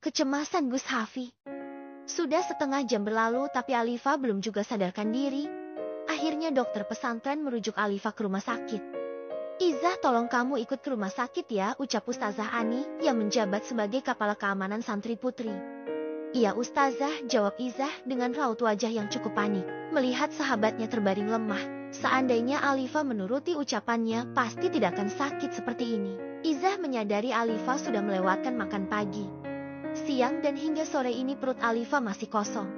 Kecemasan Gus Hafi. Sudah setengah jam berlalu tapi Alifa belum juga sadarkan diri. Akhirnya dokter pesantren merujuk Alifa ke rumah sakit. Izah, tolong kamu ikut ke rumah sakit ya, ucap Ustazah Ani yang menjabat sebagai kepala keamanan santri putri. Iya Ustazah, jawab Izah dengan raut wajah yang cukup panik. Melihat sahabatnya terbaring lemah, seandainya Alifa menuruti ucapannya pasti tidak akan sakit seperti ini. Izah menyadari Alifa sudah melewatkan makan pagi, siang dan hingga sore ini perut Alifa masih kosong.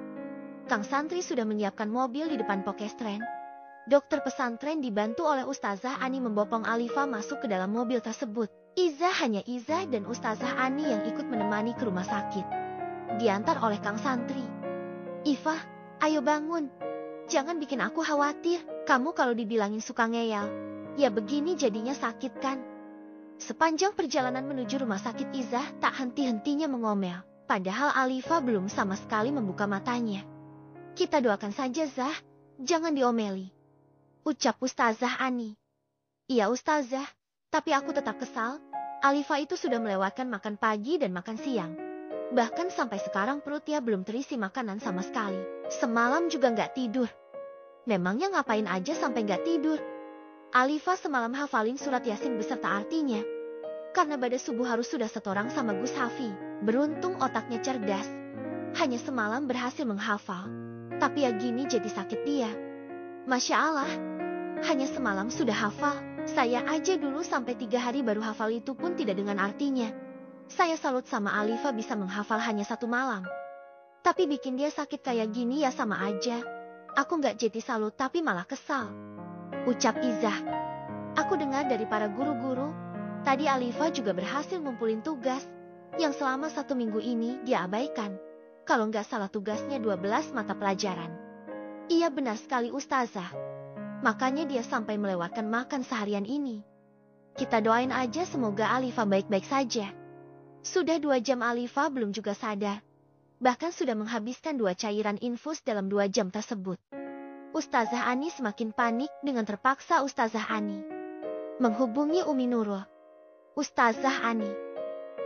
Kang santri sudah menyiapkan mobil di depan pokestren. Dokter pesantren dibantu oleh Ustazah Ani membopong Alifa masuk ke dalam mobil tersebut. Hanya Izah dan Ustazah Ani yang ikut menemani ke rumah sakit. Diantar oleh Kang santri. Iva, ayo bangun. Jangan bikin aku khawatir. Kamu kalau dibilangin suka ngeyel, ya begini jadinya sakit kan? Sepanjang perjalanan menuju rumah sakit Izah tak henti-hentinya mengomel. Padahal Alifa belum sama sekali membuka matanya. Kita doakan saja Zah, jangan diomeli, ucap Ustazah Ani. Iya Ustazah, tapi aku tetap kesal. Alifa itu sudah melewatkan makan pagi dan makan siang. Bahkan sampai sekarang perutnya belum terisi makanan sama sekali. Semalam juga nggak tidur. Memangnya ngapain aja sampai nggak tidur? Alifa semalam hafalin surat Yasin beserta artinya. Karena pada subuh harus sudah setorang sama Gus Hafi. Beruntung otaknya cerdas. Hanya semalam berhasil menghafal. Tapi ya gini jadi sakit dia. Masya Allah, hanya semalam sudah hafal. Saya aja dulu sampai 3 hari baru hafal itu pun tidak dengan artinya. Saya salut sama Alifa bisa menghafal hanya 1 malam. Tapi bikin dia sakit kayak gini ya sama aja. Aku nggak jadi salut tapi malah kesal, ucap Izah. Aku dengar dari para guru-guru, tadi Alifa juga berhasil ngumpulin tugas yang selama 1 minggu ini dia abaikan. Kalau nggak salah tugasnya 12 mata pelajaran. Iya benar sekali Ustazah. Makanya dia sampai melewatkan makan seharian ini. Kita doain aja semoga Alifa baik-baik saja. Sudah 2 jam Alifa belum juga sadar. Bahkan sudah menghabiskan 2 cairan infus dalam 2 jam tersebut. Ustazah Ani semakin panik dengan terpaksa Ustazah Ani menghubungi Umi Nurul. Ustazah Ani.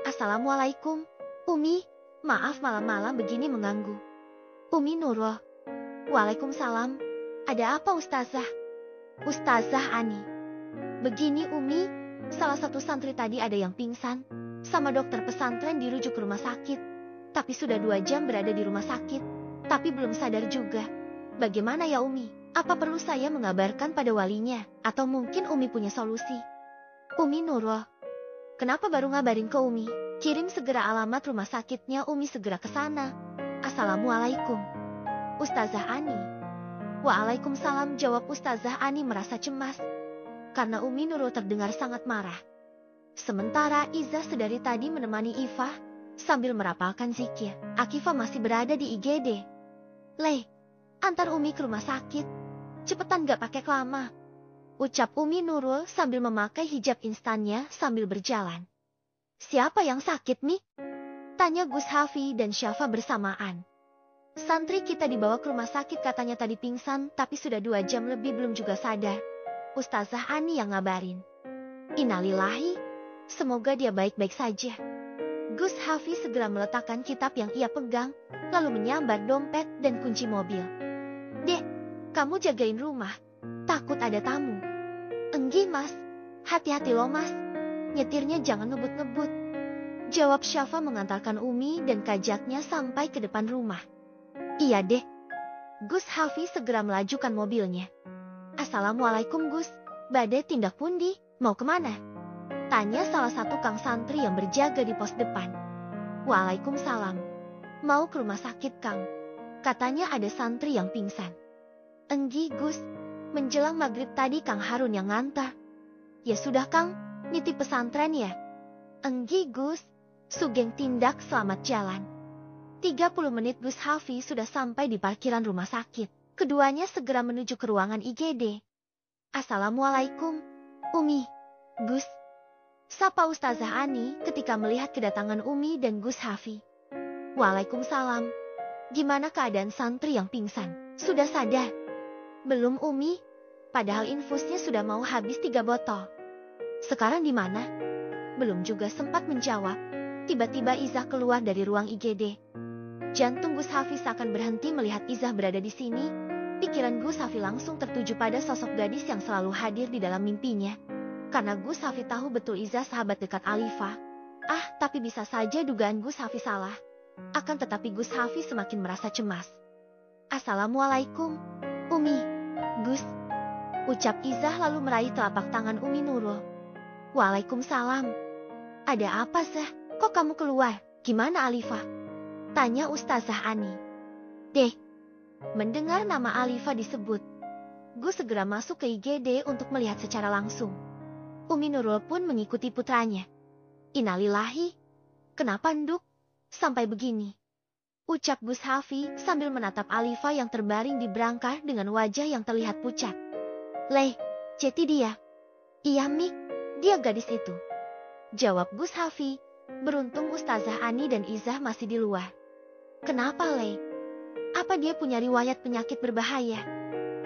Assalamualaikum, Umi. Maaf malam-malam begini mengganggu. Umi Nurul. Waalaikumsalam. Ada apa Ustazah? Ustazah Ani. Begini Umi, salah satu santri tadi ada yang pingsan. Sama dokter pesantren dirujuk ke rumah sakit. Tapi sudah 2 jam berada di rumah sakit. Tapi belum sadar juga. Bagaimana ya Umi? Apa perlu saya mengabarkan pada walinya? Atau mungkin Umi punya solusi? Umi Nurul. Kenapa baru ngabarin ke Umi? Kirim segera alamat rumah sakitnya, Umi segera ke sana. Assalamualaikum. Ustazah Ani. Waalaikumsalam, jawab Ustazah Ani merasa cemas. Karena Umi Nurul terdengar sangat marah. Sementara Izah sedari tadi menemani Ifah sambil merapalkan zikir. Akifah masih berada di IGD. Leh, antar Umi ke rumah sakit. Cepetan gak pakai lama, ucap Umi Nurul sambil memakai hijab instannya sambil berjalan. Siapa yang sakit nih? Tanya Gus Hafi dan Syafa bersamaan. Santri kita dibawa ke rumah sakit katanya tadi pingsan tapi sudah 2 jam lebih belum juga sadar. Ustazah Ani yang ngabarin. Innalillahi, semoga dia baik-baik saja. Gus Hafi segera meletakkan kitab yang ia pegang, lalu menyambar dompet dan kunci mobil. Dek, kamu jagain rumah, takut ada tamu. Enggi mas, hati-hati loh mas. Nyetirnya jangan ngebut-ngebut, jawab Syafa mengantarkan Umi dan kajaknya sampai ke depan rumah. Iya deh. Gus Hafi segera melajukan mobilnya. Assalamualaikum Gus, badai tindak pundi, mau kemana? Tanya salah satu kang santri yang berjaga di pos depan. Waalaikumsalam. Mau ke rumah sakit Kang. Katanya ada santri yang pingsan. Enggi Gus, menjelang maghrib tadi Kang Harun yang ngantar. Ya sudah Kang. Nitip pesantren ya? Enggi Gus, sugeng tindak selamat jalan. 30 menit Gus Hafi sudah sampai di parkiran rumah sakit. Keduanya segera menuju ke ruangan IGD. Assalamualaikum, Umi, Gus. Sapa Ustazah Ani ketika melihat kedatangan Umi dan Gus Hafi. Waalaikumsalam. Gimana keadaan santri yang pingsan? Sudah sadar? Belum Umi, padahal infusnya sudah mau habis 3 botol. Sekarang di mana? Belum juga sempat menjawab. Tiba-tiba Izah keluar dari ruang IGD. Jantung Gus Hafi seakan berhenti melihat Izah berada di sini. Pikiran Gus Hafi langsung tertuju pada sosok gadis yang selalu hadir di dalam mimpinya. Karena Gus Hafi tahu betul Izah sahabat dekat Alifah. Tapi bisa saja dugaan Gus Hafi salah. Akan tetapi Gus Hafi semakin merasa cemas. Assalamualaikum, Umi. Gus, ucap Izah lalu meraih telapak tangan Umi Nurul. Waalaikumsalam. Ada apa, Zah? Kok kamu keluar? Gimana Alifah? Tanya Ustazah Ani. Mendengar nama Alifah disebut, Gus segera masuk ke IGD untuk melihat secara langsung. Umi Nurul pun mengikuti putranya. Innalillahi. Kenapa Nduk? Sampai begini. Ucap Gus Hafi sambil menatap Alifah yang terbaring di brankas dengan wajah yang terlihat pucat. Jeti dia. Iya Mik, dia gadis itu. Jawab Gus Hafi. Beruntung Ustazah Ani dan Izah masih di luar. Kenapa Apa dia punya riwayat penyakit berbahaya?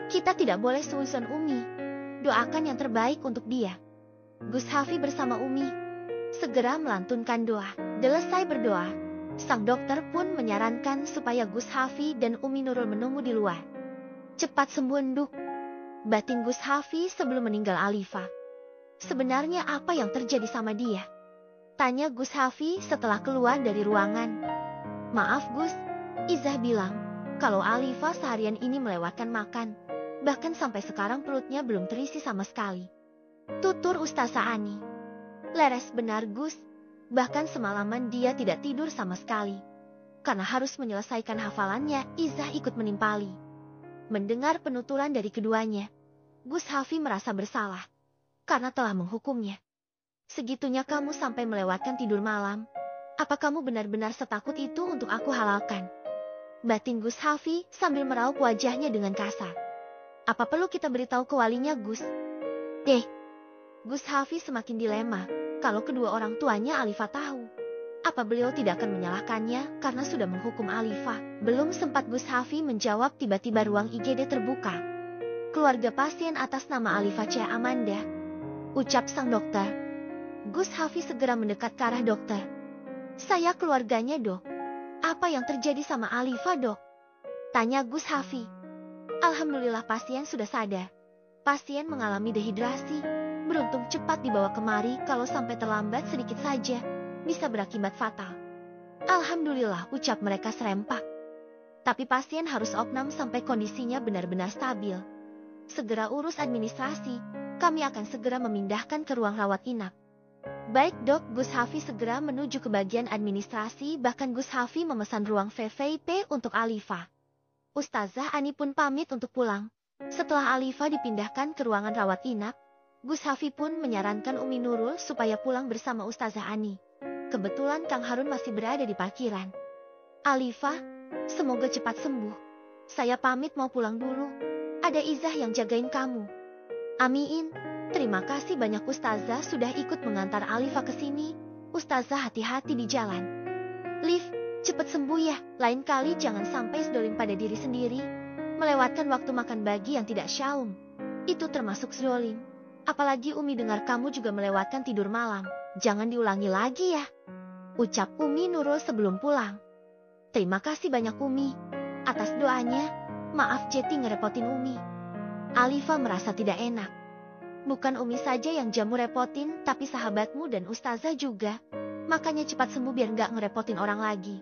Kita tidak boleh suuzon Umi. Doakan yang terbaik untuk dia. Gus Hafi bersama Umi segera melantunkan doa. Selesai berdoa, sang dokter pun menyarankan supaya Gus Hafi dan Umi Nurul menunggu di luar. Cepat sembuh Nduk, batin Gus Hafi sebelum meninggal Alifah. Sebenarnya apa yang terjadi sama dia? Tanya Gus Hafi setelah keluar dari ruangan. Maaf Gus, Izah bilang kalau Alifah seharian ini melewatkan makan. Bahkan sampai sekarang perutnya belum terisi sama sekali. Tutur Ustazah Ani. Leres benar Gus, bahkan semalaman dia tidak tidur sama sekali. Karena harus menyelesaikan hafalannya, Izah ikut menimpali. Mendengar penuturan dari keduanya, Gus Hafi merasa bersalah karena telah menghukumnya. Segitunya kamu sampai melewatkan tidur malam. Apa kamu benar-benar setakut itu untuk aku halalkan? Batin Gus Hafi sambil meraup wajahnya dengan kasar. Apa perlu kita beritahu ke walinya Gus? Gus Hafi semakin dilema. Kalau kedua orang tuanya Alifah tahu, apa beliau tidak akan menyalahkannya karena sudah menghukum Alifah? Belum sempat Gus Hafi menjawab, tiba-tiba ruang IGD terbuka. Keluarga pasien atas nama Alifah C. Amanda, ucap sang dokter. Gus Hafi segera mendekat ke arah dokter. Saya keluarganya Dok. Apa yang terjadi sama Alifah Dok? Tanya Gus Hafi. Alhamdulillah pasien sudah sadar. Pasien mengalami dehidrasi. Beruntung cepat dibawa kemari, kalau sampai terlambat sedikit saja bisa berakibat fatal. Alhamdulillah, ucap mereka serempak. Tapi pasien harus opnam sampai kondisinya benar-benar stabil. Segera urus administrasi. Kami akan segera memindahkan ke ruang rawat inap. Baik Dok, Gus Hafi segera menuju ke bagian administrasi, bahkan Gus Hafi memesan ruang VVIP untuk Alifah. Ustazah Ani pun pamit untuk pulang. Setelah Alifah dipindahkan ke ruangan rawat inap, Gus Hafi pun menyarankan Umi Nurul supaya pulang bersama Ustazah Ani. Kebetulan Kang Harun masih berada di parkiran. Alifah, semoga cepat sembuh. Saya pamit mau pulang dulu. Ada Izah yang jagain kamu. Amin. Terima kasih banyak Ustazah sudah ikut mengantar Alifah ke sini. Ustazah hati-hati di jalan. Liv, cepat sembuh ya. Lain kali jangan sampai zolim pada diri sendiri. Melewatkan waktu makan bagi yang tidak syaum. Itu termasuk zolim. Apalagi Umi dengar kamu juga melewatkan tidur malam. Jangan diulangi lagi ya. Ucap Umi Nurul sebelum pulang. Terima kasih banyak Umi atas doanya. Maaf Jeti ngerepotin Umi. Alifah merasa tidak enak. Bukan Umi saja yang jamu repotin, tapi sahabatmu dan Ustazah juga. Makanya cepat sembuh biar gak ngerepotin orang lagi.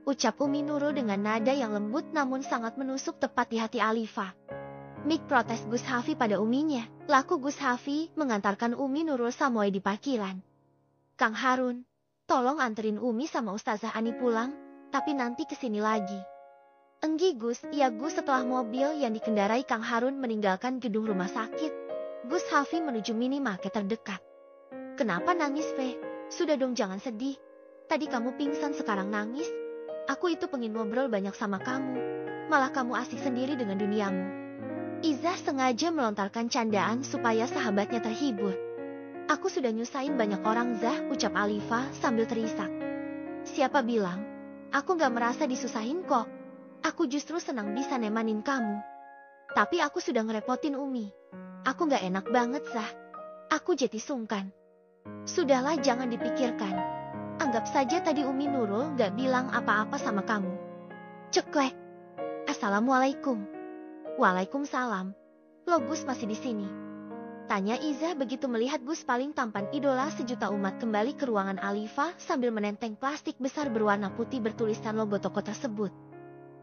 Ucap Umi Nurul dengan nada yang lembut namun sangat menusuk tepat di hati Alifah. Mik protes Gus Hafi pada Uminya. Laku Gus Hafi mengantarkan Umi Nurul Samoy di parkiran. Kang Harun, tolong anterin Umi sama Ustazah Ani pulang, tapi nanti kesini lagi. Enggi Gus, iya Gus. Setelah mobil yang dikendarai Kang Harun meninggalkan gedung rumah sakit, Gus Hafi menuju minimarket terdekat. Kenapa nangis, Fe? Sudah dong jangan sedih. Tadi kamu pingsan sekarang nangis. Aku itu pengen ngobrol banyak sama kamu. Malah kamu asik sendiri dengan duniamu. Izah sengaja melontarkan candaan supaya sahabatnya terhibur. Aku sudah nyusahin banyak orang Zah, ucap Alifah sambil terisak. Siapa bilang? Aku gak merasa disusahin kok. Aku justru senang bisa nemanin kamu. Tapi aku sudah ngerepotin Umi. Aku gak enak banget Zah. Aku jadi sungkan. Sudahlah jangan dipikirkan. Anggap saja tadi Umi Nurul gak bilang apa-apa sama kamu. Ceklek. Assalamualaikum. Waalaikumsalam. Lo Gus masih di sini? Tanya Iza begitu melihat Gus paling tampan idola sejuta umat kembali ke ruangan Alifa sambil menenteng plastik besar berwarna putih bertuliskan logo toko tersebut.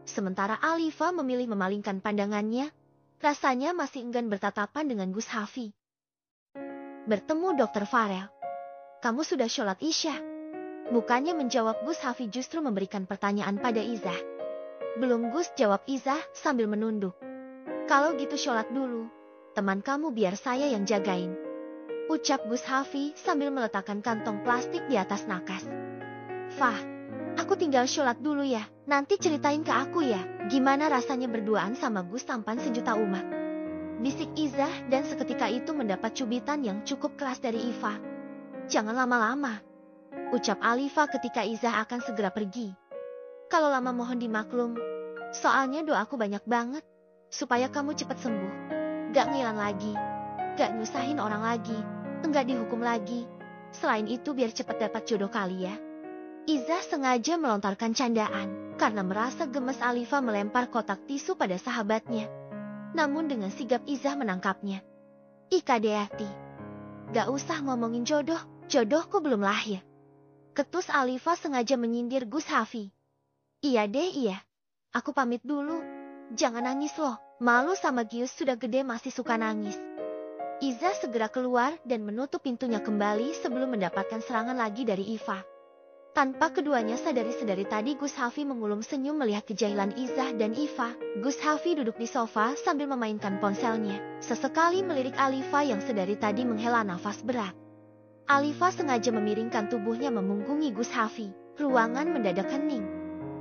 Sementara Alifa memilih memalingkan pandangannya, rasanya masih enggan bertatapan dengan Gus Hafi. Bertemu Dr. Farel. Kamu sudah sholat Isya? Bukannya menjawab, Gus Hafi justru memberikan pertanyaan pada Iza. Belum Gus, jawab Iza sambil menunduk. Kalau gitu sholat dulu. Teman kamu biar saya yang jagain. Ucap Gus Hafi sambil meletakkan kantong plastik di atas nakas. Fah, aku tinggal sholat dulu ya. Nanti ceritain ke aku ya, gimana rasanya berduaan sama Gus tampan sejuta umat. Bisik Iza dan seketika itu mendapat cubitan yang cukup keras dari Iva. Jangan lama-lama, ucap Alifa ketika Iza akan segera pergi. Kalau lama mohon dimaklum, soalnya doaku banyak banget, supaya kamu cepat sembuh. Gak ngilang lagi, gak nyusahin orang lagi, enggak dihukum lagi. Selain itu biar cepat dapat jodoh kali ya. Iza sengaja melontarkan candaan, karena merasa gemes Alifa melempar kotak tisu pada sahabatnya. Namun dengan sigap Iza menangkapnya. Ika Deati, gak usah ngomongin jodoh, jodohku belum lahir. Ketus Alifa sengaja menyindir Gus Hafi. Iya deh iya, aku pamit dulu. Jangan nangis loh, malu sama Gius sudah gede masih suka nangis. Iza segera keluar dan menutup pintunya kembali sebelum mendapatkan serangan lagi dari Iva. Tanpa keduanya sadari tadi Gus Hafi mengulum senyum melihat kejahilan Iza dan Iva. Gus Hafi duduk di sofa sambil memainkan ponselnya. Sesekali melirik Alifa yang sedari tadi menghela nafas berat. Alifa sengaja memiringkan tubuhnya memunggungi Gus Hafi. Ruangan mendadak hening.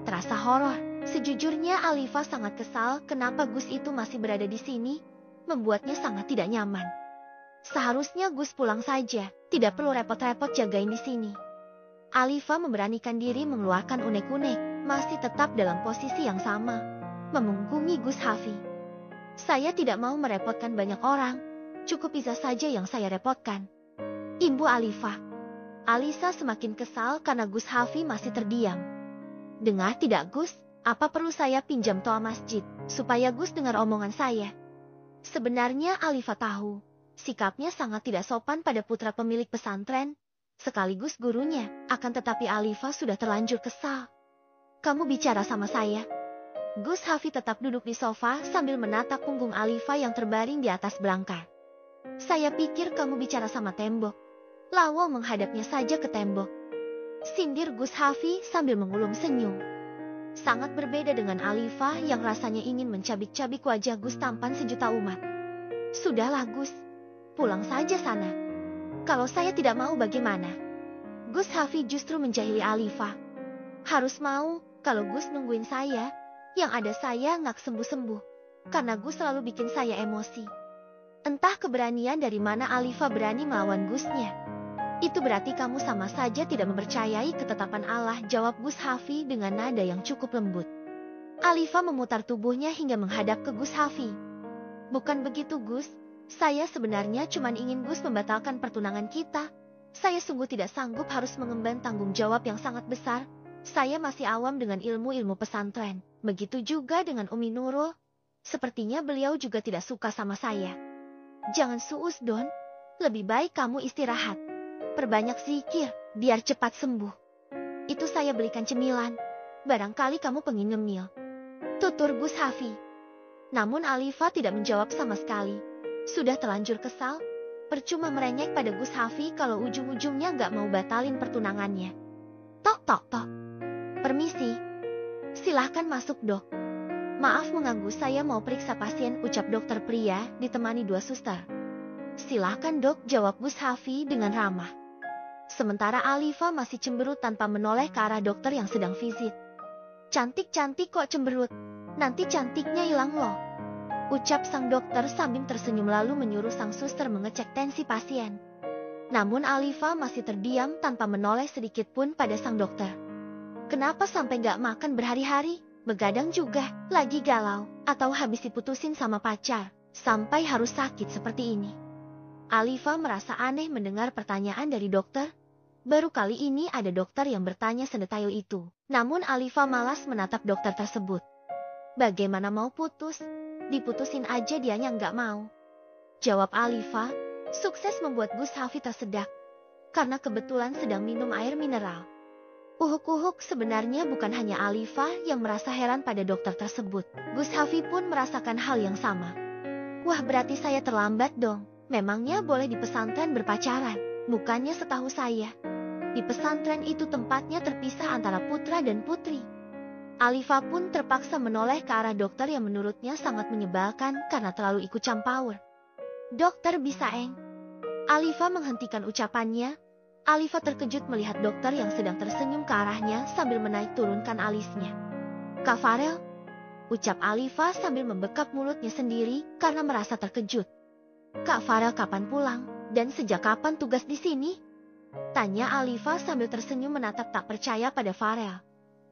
Terasa horor. Sejujurnya Alifa sangat kesal kenapa Gus itu masih berada di sini. Membuatnya sangat tidak nyaman. Seharusnya Gus pulang saja, tidak perlu repot-repot jagain di sini. Alifa memberanikan diri mengeluarkan unek-unek, masih tetap dalam posisi yang sama, memunggungi Gus Hafi. Saya tidak mau merepotkan banyak orang, cukup Iza saja yang saya repotkan. Ibu Alifa. Alisa semakin kesal karena Gus Hafi masih terdiam. Dengar tidak Gus, apa perlu saya pinjam toa masjid, supaya Gus dengar omongan saya? Sebenarnya Alifa tahu, sikapnya sangat tidak sopan pada putra pemilik pesantren, sekaligus gurunya, akan tetapi Alifa sudah terlanjur kesal. Kamu bicara sama saya? Gus Hafi tetap duduk di sofa sambil menatap punggung Alifa yang terbaring di atas belangkar. Saya pikir kamu bicara sama tembok. Lawo menghadapnya saja ke tembok. Sindir Gus Hafi sambil mengulum senyum. Sangat berbeda dengan Alifa yang rasanya ingin mencabik-cabik wajah Gus tampan sejuta umat. Sudahlah Gus, pulang saja sana. Kalau saya tidak mau bagaimana? Gus Hafi justru menjahili Alifa. Harus mau, kalau Gus nungguin saya, yang ada saya nggak sembuh-sembuh. Karena Gus selalu bikin saya emosi. Entah keberanian dari mana Alifa berani melawan Gusnya. Itu berarti kamu sama saja tidak mempercayai ketetapan Allah, jawab Gus Hafi dengan nada yang cukup lembut. Alifa memutar tubuhnya hingga menghadap ke Gus Hafi. Bukan begitu Gus, saya sebenarnya cuma ingin Gus membatalkan pertunangan kita. Saya sungguh tidak sanggup harus mengemban tanggung jawab yang sangat besar. Saya masih awam dengan ilmu-ilmu pesantren. Begitu juga dengan Umi Nurul. Sepertinya beliau juga tidak suka sama saya. Jangan suudzon, lebih baik kamu istirahat. Perbanyak zikir, biar cepat sembuh. Itu saya belikan cemilan. Barangkali kamu pengen ngemil. Tutur Gus Hafi. Namun Alifa tidak menjawab sama sekali. Sudah terlanjur kesal, percuma merengek pada Gus Hafi kalau ujung-ujungnya gak mau batalin pertunangannya. Tok tok tok. Permisi. Silahkan masuk dok. Maaf mengganggu, saya mau periksa pasien, ucap dokter pria ditemani dua suster. Silahkan dok, jawab Gus Hafi dengan ramah. Sementara Alifa masih cemberut tanpa menoleh ke arah dokter yang sedang visit. Cantik-cantik kok cemberut, nanti cantiknya hilang loh, ucap sang dokter sambil tersenyum lalu menyuruh sang suster mengecek tensi pasien. Namun Alifa masih terdiam tanpa menoleh sedikit pun pada sang dokter. Kenapa sampai gak makan berhari-hari? Begadang juga, lagi galau, atau habis diputusin sama pacar, sampai harus sakit seperti ini? Alifa merasa aneh mendengar pertanyaan dari dokter. Baru kali ini ada dokter yang bertanya sedetail itu. Namun Alifa malas menatap dokter tersebut. Bagaimana mau putus? Diputusin aja dianya nggak mau. Jawab Alifa. Sukses membuat Gus Hafi tersedak. Karena kebetulan sedang minum air mineral. Uhuk-uhuk, sebenarnya bukan hanya Alifa yang merasa heran pada dokter tersebut. Gus Hafi pun merasakan hal yang sama. Wah, berarti saya terlambat dong. Memangnya boleh di pesantren berpacaran? Bukannya setahu saya, di pesantren itu tempatnya terpisah antara putra dan putri. Alifa pun terpaksa menoleh ke arah dokter yang menurutnya sangat menyebalkan karena terlalu ikut campur. Dokter bisa eng. Alifa menghentikan ucapannya. Alifa terkejut melihat dokter yang sedang tersenyum ke arahnya sambil menaik turunkan alisnya. Kak Farel, ucap Alifa sambil membekap mulutnya sendiri karena merasa terkejut. Kak Farel kapan pulang? Dan sejak kapan tugas di sini? Tanya Alifa sambil tersenyum menatap tak percaya pada Farel.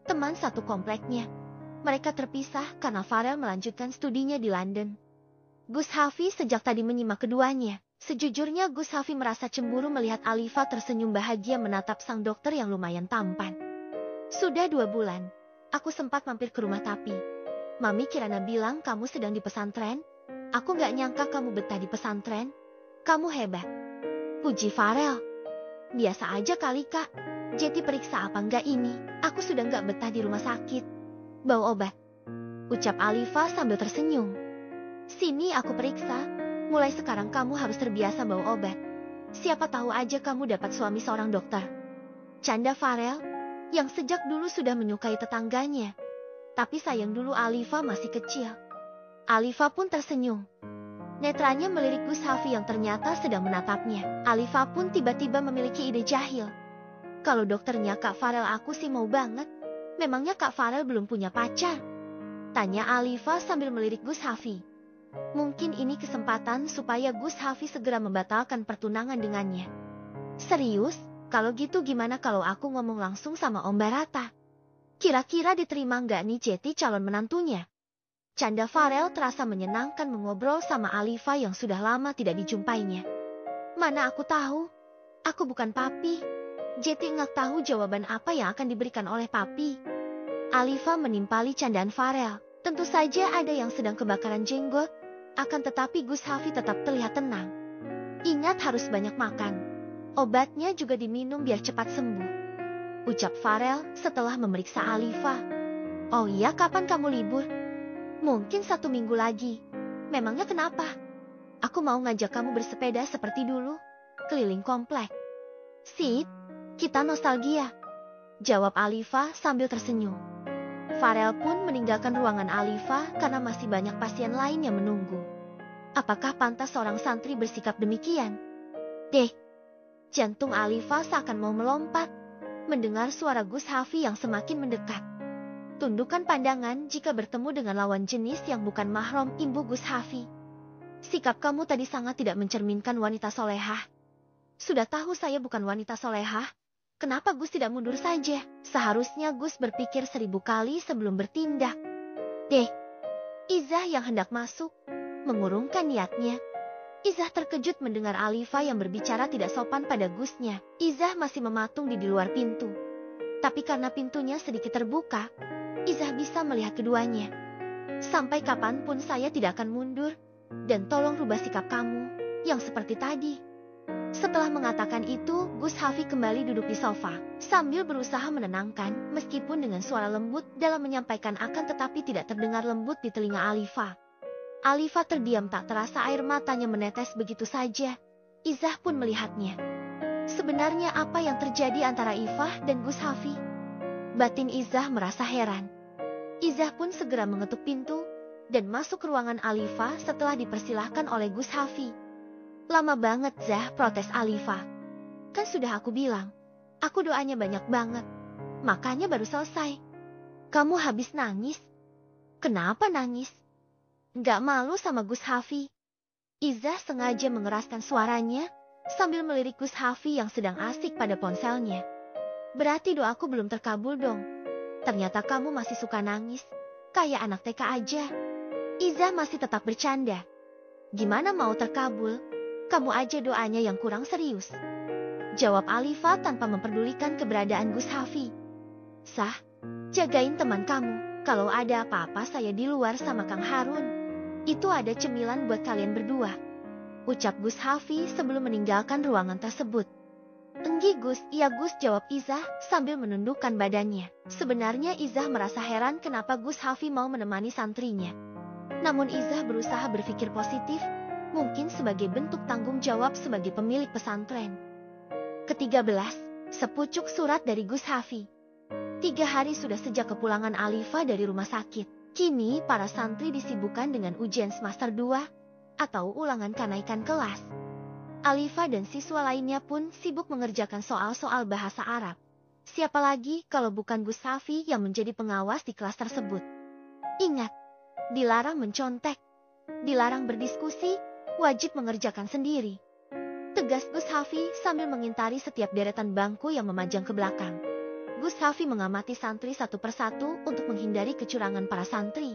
Teman satu kompleknya. Mereka terpisah karena Farel melanjutkan studinya di London. Gus Hafi sejak tadi menyimak keduanya. Sejujurnya Gus Hafi merasa cemburu melihat Alifa tersenyum bahagia menatap sang dokter yang lumayan tampan. Sudah 2 bulan, aku sempat mampir ke rumah Tapi. Mami Kirana bilang kamu sedang di pesantren. Aku gak nyangka kamu betah di pesantren. Kamu hebat. Puji Farel. Biasa aja kali kak. Jeti periksa apa enggak ini? Aku sudah enggak betah di rumah sakit. Bau obat. Ucap Alifa sambil tersenyum. Sini aku periksa. Mulai sekarang kamu harus terbiasa bau obat. Siapa tahu aja kamu dapat suami seorang dokter. Canda Farel, yang sejak dulu sudah menyukai tetangganya. Tapi sayang dulu Alifa masih kecil. Alifa pun tersenyum. Netranya melirik Gus Hafi yang ternyata sedang menatapnya. Alifa pun tiba-tiba memiliki ide jahil. Kalau dokternya Kak Farel aku sih mau banget. Memangnya Kak Farel belum punya pacar? Tanya Alifa sambil melirik Gus Hafi. Mungkin ini kesempatan supaya Gus Hafi segera membatalkan pertunangan dengannya. Serius? Kalau gitu gimana kalau aku ngomong langsung sama Om Barata? Kira-kira diterima nggak nih Jeti calon menantunya? Canda Farel terasa menyenangkan mengobrol sama Alifa yang sudah lama tidak dijumpainya. Mana aku tahu? Aku bukan papi. Jeti nggak tahu jawaban apa yang akan diberikan oleh papi. Alifa menimpali candaan Farel. Tentu saja ada yang sedang kebakaran jenggot. Akan tetapi Gus Hafi tetap terlihat tenang. Ingat harus banyak makan. Obatnya juga diminum biar cepat sembuh. Ucap Farel setelah memeriksa Alifa. Oh iya, kapan kamu libur? Mungkin 1 minggu lagi. Memangnya kenapa? Aku mau ngajak kamu bersepeda seperti dulu. Keliling komplek. Sip, kita nostalgia. Jawab Alifa sambil tersenyum. Farel pun meninggalkan ruangan Alifa karena masih banyak pasien lain yang menunggu. Apakah pantas seorang santri bersikap demikian? Deh, jantung Alifa seakan mau melompat. Mendengar suara Gus Hafi yang semakin mendekat. Tundukkan pandangan jika bertemu dengan lawan jenis yang bukan mahram, imbu Gus Hafi. Sikap kamu tadi sangat tidak mencerminkan wanita solehah. Sudah tahu saya bukan wanita solehah. Kenapa Gus tidak mundur saja? Seharusnya Gus berpikir 1000 kali sebelum bertindak. Deh, Izah yang hendak masuk, mengurungkan niatnya. Izah terkejut mendengar Alifa yang berbicara tidak sopan pada Gusnya. Izah masih mematung di luar pintu. Tapi karena pintunya sedikit terbuka, Izah bisa melihat keduanya. Sampai kapanpun saya tidak akan mundur. Dan tolong rubah sikap kamu, yang seperti tadi. Setelah mengatakan itu, Gus Hafi kembali duduk di sofa, sambil berusaha menenangkan, meskipun dengan suara lembut dalam menyampaikan akan tetapi tidak terdengar lembut di telinga Alifa. Alifa terdiam, tak terasa air matanya menetes begitu saja. Izah pun melihatnya. Sebenarnya apa yang terjadi antara Ifah dan Gus Hafi? Batin Izah merasa heran. Izah pun segera mengetuk pintu dan masuk ke ruangan Alifa setelah dipersilahkan oleh Gus Hafi. Lama banget Zah, protes Alifa. Kan sudah aku bilang, aku doanya banyak banget. Makanya baru selesai. Kamu habis nangis? Kenapa nangis? Gak malu sama Gus Hafi? Izah sengaja mengeraskan suaranya sambil melirik Gus Hafi yang sedang asik pada ponselnya. Berarti doaku belum terkabul dong. Ternyata kamu masih suka nangis, kayak anak TK aja. Izah masih tetap bercanda. Gimana mau terkabul? Kamu aja doanya yang kurang serius. jawab Alifa tanpa memperdulikan keberadaan Gus Hafi. Sah, jagain teman kamu. Kalau ada apa-apa saya di luar sama Kang Harun. Itu ada cemilan buat kalian berdua, ucap Gus Hafi sebelum meninggalkan ruangan tersebut. Enggi Gus, iya Gus, jawab Izah sambil menundukkan badannya. Sebenarnya Izah merasa heran kenapa Gus Hafi mau menemani santrinya. Namun Izah berusaha berpikir positif, mungkin sebagai bentuk tanggung jawab sebagai pemilik pesantren. Ke-13, sepucuk surat dari Gus Hafi. 3 hari sudah sejak kepulangan Alifa dari rumah sakit. Kini para santri disibukkan dengan ujian semester 2 atau ulangan kenaikan kelas. Alifa dan siswa lainnya pun sibuk mengerjakan soal-soal bahasa Arab. Siapa lagi kalau bukan Gus Hafi yang menjadi pengawas di kelas tersebut. Ingat, dilarang mencontek, dilarang berdiskusi, wajib mengerjakan sendiri. Tegas Gus Hafi sambil mengintari setiap deretan bangku yang memajang ke belakang. Gus Hafi mengamati santri satu persatu untuk menghindari kecurangan para santri.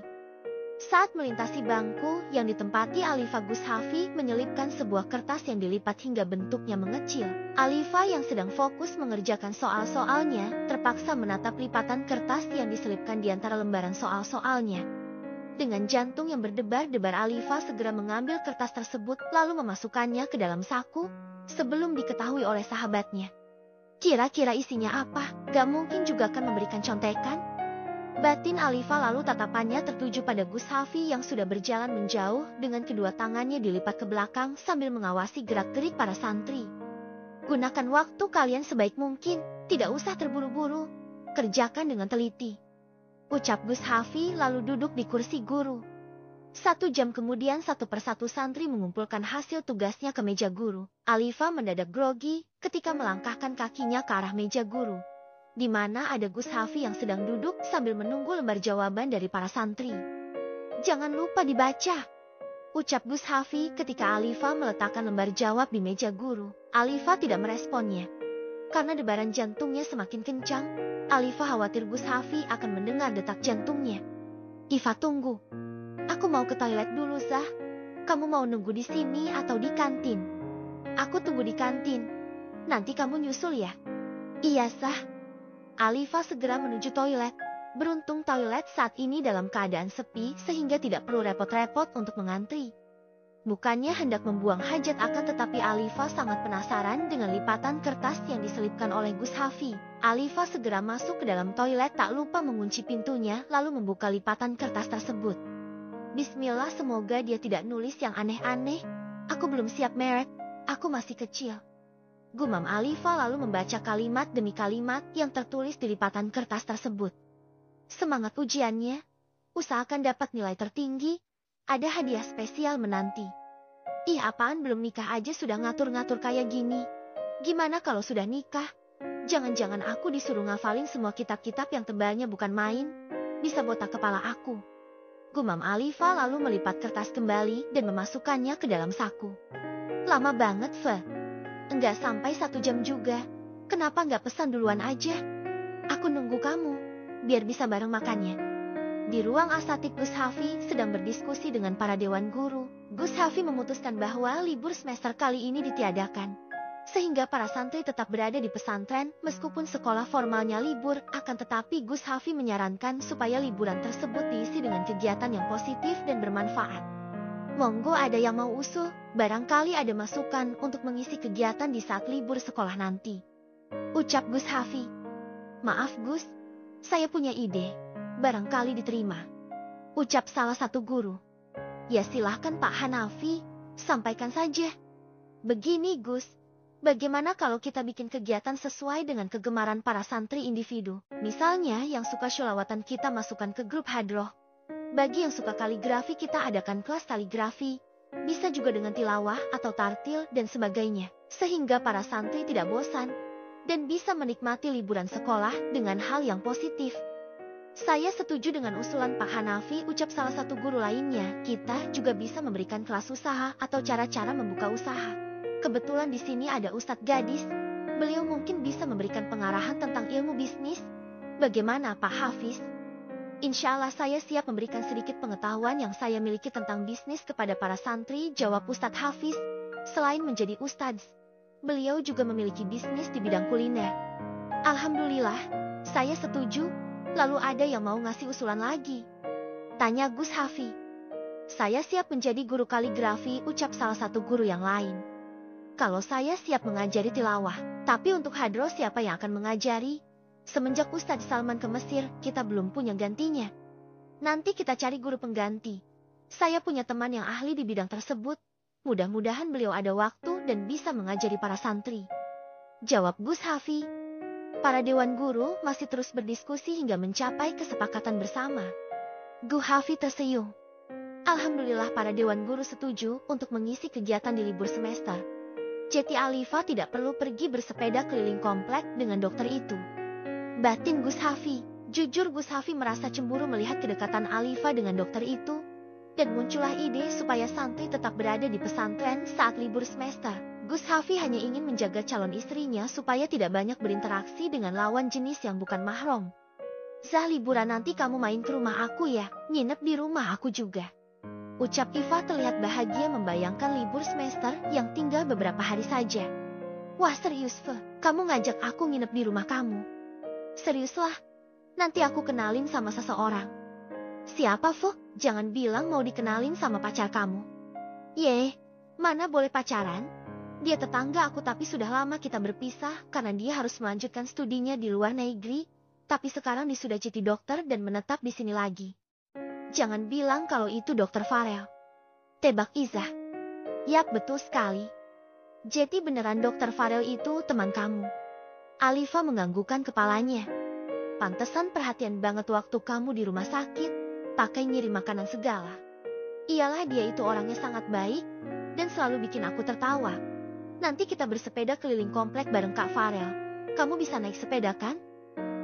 Saat melintasi bangku yang ditempati Alifa, Gus Hafi menyelipkan sebuah kertas yang dilipat hingga bentuknya mengecil. Alifa yang sedang fokus mengerjakan soal-soalnya terpaksa menatap lipatan kertas yang diselipkan di antara lembaran soal-soalnya. Dengan jantung yang berdebar-debar, Alifa segera mengambil kertas tersebut lalu memasukkannya ke dalam saku sebelum diketahui oleh sahabatnya. Kira-kira isinya apa? Gak mungkin juga akan memberikan contekan? Batin Alifa, lalu tatapannya tertuju pada Gus Hafi yang sudah berjalan menjauh dengan kedua tangannya dilipat ke belakang sambil mengawasi gerak-gerik para santri. Gunakan waktu kalian sebaik mungkin, tidak usah terburu-buru, kerjakan dengan teliti, ucap Gus Hafi lalu duduk di kursi guru. 1 jam kemudian satu persatu santri mengumpulkan hasil tugasnya ke meja guru. Alifa mendadak grogi ketika melangkahkan kakinya ke arah meja guru, di mana ada Gus Hafi yang sedang duduk sambil menunggu lembar jawaban dari para santri. Jangan lupa dibaca, ucap Gus Hafi ketika Alifa meletakkan lembar jawab di meja guru. Alifa tidak meresponnya. Karena debaran jantungnya semakin kencang, Alifa khawatir Gus Hafi akan mendengar detak jantungnya. Iva, tunggu. Aku mau ke toilet dulu, Zah. Kamu mau nunggu di sini atau di kantin? Aku tunggu di kantin. Nanti kamu nyusul ya? Iya, Zah. Alifa segera menuju toilet. Beruntung toilet saat ini dalam keadaan sepi sehingga tidak perlu repot-repot untuk mengantri. Bukannya hendak membuang hajat, akan tetapi Alifa sangat penasaran dengan lipatan kertas yang diselipkan oleh Gus Hafi. Alifa segera masuk ke dalam toilet, tak lupa mengunci pintunya lalu membuka lipatan kertas tersebut. Bismillah, semoga dia tidak nulis yang aneh-aneh. Aku belum siap, Merek. Aku masih kecil, gumam Alifa lalu membaca kalimat demi kalimat yang tertulis di lipatan kertas tersebut. Semangat ujiannya, usahakan dapat nilai tertinggi, ada hadiah spesial menanti. Ih, apaan, belum nikah aja sudah ngatur-ngatur kayak gini. Gimana kalau sudah nikah? Jangan-jangan aku disuruh ngafalin semua kitab-kitab yang tebalnya bukan main. Bisa botak kepala aku, gumam Alifa lalu melipat kertas kembali dan memasukkannya ke dalam saku. Lama banget, Fe. Enggak sampai 1 jam juga. Kenapa nggak pesan duluan aja? Aku nunggu kamu, biar bisa bareng makannya. Di ruang asatid, Gus Hafi sedang berdiskusi dengan para dewan guru. Gus Hafi memutuskan bahwa libur semester kali ini ditiadakan, sehingga para santri tetap berada di pesantren meskipun sekolah formalnya libur. Akan tetapi Gus Hafi menyarankan supaya liburan tersebut diisi dengan kegiatan yang positif dan bermanfaat. Monggo ada yang mau usul, barangkali ada masukan untuk mengisi kegiatan di saat libur sekolah nanti, ucap Gus Hafi. Maaf Gus, saya punya ide, barangkali diterima, ucap salah satu guru. Ya silahkan Pak Hanafi, sampaikan saja. Begini Gus, bagaimana kalau kita bikin kegiatan sesuai dengan kegemaran para santri individu? Misalnya yang suka sholawatan kita masukkan ke grup hadroh. Bagi yang suka kaligrafi kita adakan kelas kaligrafi. Bisa juga dengan tilawah atau tartil dan sebagainya. Sehingga para santri tidak bosan dan bisa menikmati liburan sekolah dengan hal yang positif. Saya setuju dengan usulan Pak Hanafi, ucap salah satu guru lainnya. Kita juga bisa memberikan kelas usaha atau cara-cara membuka usaha. Kebetulan di sini ada Ustadz Gadis. Beliau mungkin bisa memberikan pengarahan tentang ilmu bisnis. Bagaimana Pak Hafiz? Insya Allah saya siap memberikan sedikit pengetahuan yang saya miliki tentang bisnis kepada para santri, jawab Ustadz Hafiz. Selain menjadi ustadz, beliau juga memiliki bisnis di bidang kuliner. Alhamdulillah, saya setuju. Lalu ada yang mau ngasih usulan lagi? Tanya Gus Hafi. Saya siap menjadi guru kaligrafi, ucap salah satu guru yang lain. Kalau saya siap mengajari tilawah, tapi untuk hadroh siapa yang akan mengajari? Semenjak Ustadz Salman ke Mesir, kita belum punya gantinya. Nanti kita cari guru pengganti. Saya punya teman yang ahli di bidang tersebut. Mudah-mudahan beliau ada waktu dan bisa mengajari para santri. Jawab Gus Hafi. Para dewan guru masih terus berdiskusi hingga mencapai kesepakatan bersama. Gus Hafi tersenyum. Alhamdulillah para dewan guru setuju untuk mengisi kegiatan di libur semester. Jadi Alifa tidak perlu pergi bersepeda keliling komplek dengan dokter itu. Batin Gus Hafi. Jujur Gus Hafi merasa cemburu melihat kedekatan Alifa dengan dokter itu. Dan muncullah ide supaya santri tetap berada di pesantren saat libur semester. Gus Hafi hanya ingin menjaga calon istrinya supaya tidak banyak berinteraksi dengan lawan jenis yang bukan mahram. Zah, liburan nanti kamu main ke rumah aku ya, nginep di rumah aku juga. Ucap Iva terlihat bahagia membayangkan libur semester yang tinggal beberapa hari saja. Wah serius Fe, kamu ngajak aku nginep di rumah kamu? Seriuslah, nanti aku kenalin sama seseorang. Siapa Fe? Jangan bilang mau dikenalin sama pacar kamu. Yeh, mana boleh pacaran? Dia tetangga aku tapi sudah lama kita berpisah karena dia harus melanjutkan studinya di luar negeri. Tapi sekarang dia sudah jadi dokter dan menetap di sini lagi. Jangan bilang kalau itu Dokter Farel. Tebak Izah. Yap, betul sekali. Jadi beneran Dokter Farel itu teman kamu. Alifa menganggukkan kepalanya. Pantesan perhatian banget waktu kamu di rumah sakit, pakai ngirim makanan segala. Iyalah, dia itu orangnya sangat baik dan selalu bikin aku tertawa. Nanti kita bersepeda keliling komplek bareng Kak Farel. Kamu bisa naik sepeda kan?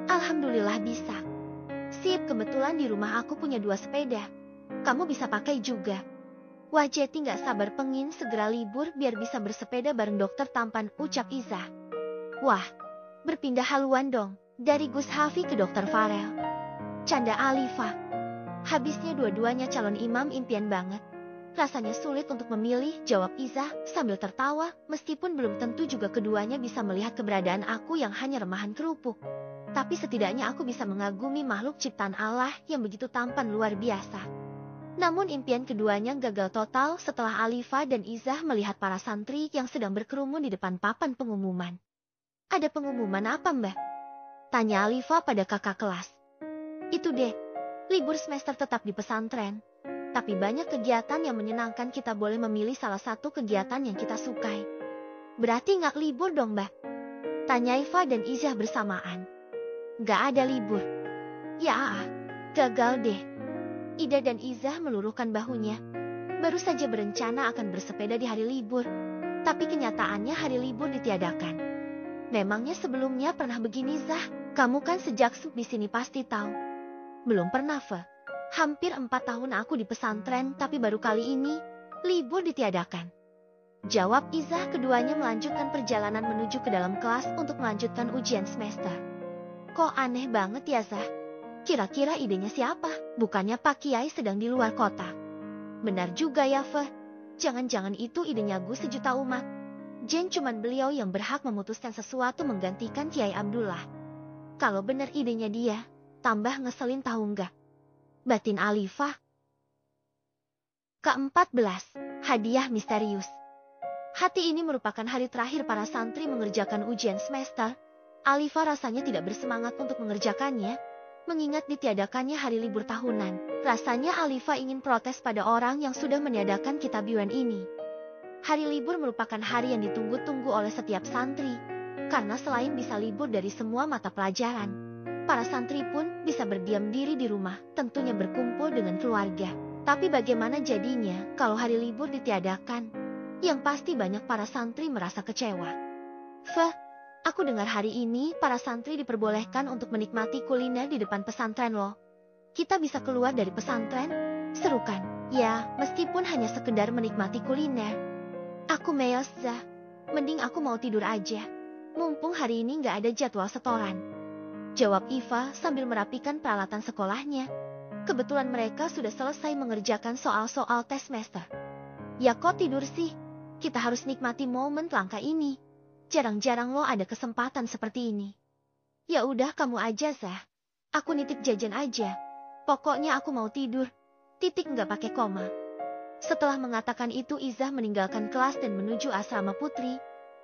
Alhamdulillah bisa. Sip, kebetulan di rumah aku punya 2 sepeda. Kamu bisa pakai juga. Wah, Jeti gak sabar pengin segera libur biar bisa bersepeda bareng dokter tampan, ucap Izah. Wah, berpindah haluan dong, dari Gus Hafi ke Dokter Farel. Canda Alifa. Habisnya dua-duanya calon imam impian banget. Rasanya sulit untuk memilih, jawab Izah sambil tertawa, meskipun belum tentu juga keduanya bisa melihat keberadaan aku yang hanya remahan kerupuk. Tapi setidaknya aku bisa mengagumi makhluk ciptaan Allah yang begitu tampan luar biasa. Namun impian keduanya gagal total setelah Alifa dan Izah melihat para santri yang sedang berkerumun di depan papan pengumuman. Ada pengumuman apa Mbak? Tanya Alifa pada kakak kelas. Itu deh, libur semester tetap di pesantren. Tapi banyak kegiatan yang menyenangkan, kita boleh memilih salah satu kegiatan yang kita sukai. Berarti nggak libur dong Mbak? Tanya Iva dan Izah bersamaan. Nggak ada libur. Ya, gagal deh. Ida dan Izah meluruhkan bahunya. Baru saja berencana akan bersepeda di hari libur. Tapi kenyataannya hari libur ditiadakan. Memangnya sebelumnya pernah begini Zah? Kamu kan sejak di sini pasti tahu. Belum pernah Fe. Hampir 4 tahun aku di pesantren, tapi baru kali ini, libur ditiadakan. Jawab Izah. Keduanya melanjutkan perjalanan menuju ke dalam kelas untuk melanjutkan ujian semester. Kok aneh banget ya Zah? Kira-kira idenya siapa? Bukannya Pak Kiai sedang di luar kota? Benar juga ya Fe. Jangan-jangan itu idenya Gus sejuta umat. Jen cuman beliau yang berhak memutuskan sesuatu menggantikan Kiai Abdullah. Kalau benar idenya dia, tambah ngeselin tahu nggak? Batin Alifa. Ke-14, hadiah misterius. Hati ini merupakan hari terakhir para santri mengerjakan ujian semester. Alifa rasanya tidak bersemangat untuk mengerjakannya, mengingat ditiadakannya hari libur tahunan. Rasanya Alifa ingin protes pada orang yang sudah meniadakan kitab UN ini. Hari libur merupakan hari yang ditunggu-tunggu oleh setiap santri, karena selain bisa libur dari semua mata pelajaran, para santri pun bisa berdiam diri di rumah, tentunya berkumpul dengan keluarga. Tapi bagaimana jadinya kalau hari libur ditiadakan? Yang pasti banyak para santri merasa kecewa. Feh, aku dengar hari ini para santri diperbolehkan untuk menikmati kuliner di depan pesantren loh. Kita bisa keluar dari pesantren? Seru kan? Ya, meskipun hanya sekedar menikmati kuliner. Aku meyos Zah, mending aku mau tidur aja. Mumpung hari ini nggak ada jadwal setoran. Jawab Iva sambil merapikan peralatan sekolahnya. Kebetulan mereka sudah selesai mengerjakan soal-soal tes semester. Ya kok tidur sih? Kita harus nikmati momen langka ini. Jarang-jarang lo ada kesempatan seperti ini. Ya udah kamu aja, Zah. Aku nitip jajan aja. Pokoknya aku mau tidur. Titik nggak pakai koma. Setelah mengatakan itu, Izah meninggalkan kelas dan menuju asrama putri,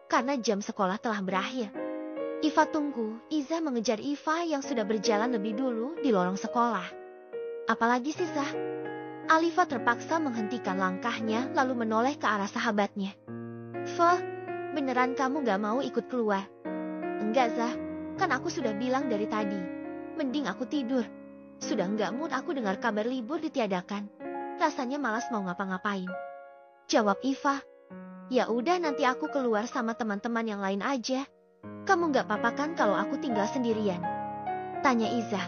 karena jam sekolah telah berakhir. Iva tunggu, Izah mengejar Iva yang sudah berjalan lebih dulu di lorong sekolah. Apalagi sih, Zah? Alifa terpaksa menghentikan langkahnya lalu menoleh ke arah sahabatnya. Fa, beneran kamu gak mau ikut keluar? Enggak, Zah. Kan aku sudah bilang dari tadi. Mending aku tidur. Sudah nggak mood aku dengar kabar libur ditiadakan. Rasanya malas mau ngapa-ngapain. Jawab Iva. Ya udah nanti aku keluar sama teman-teman yang lain aja. Kamu nggak apa-apa kan kalau aku tinggal sendirian? Tanya Iza.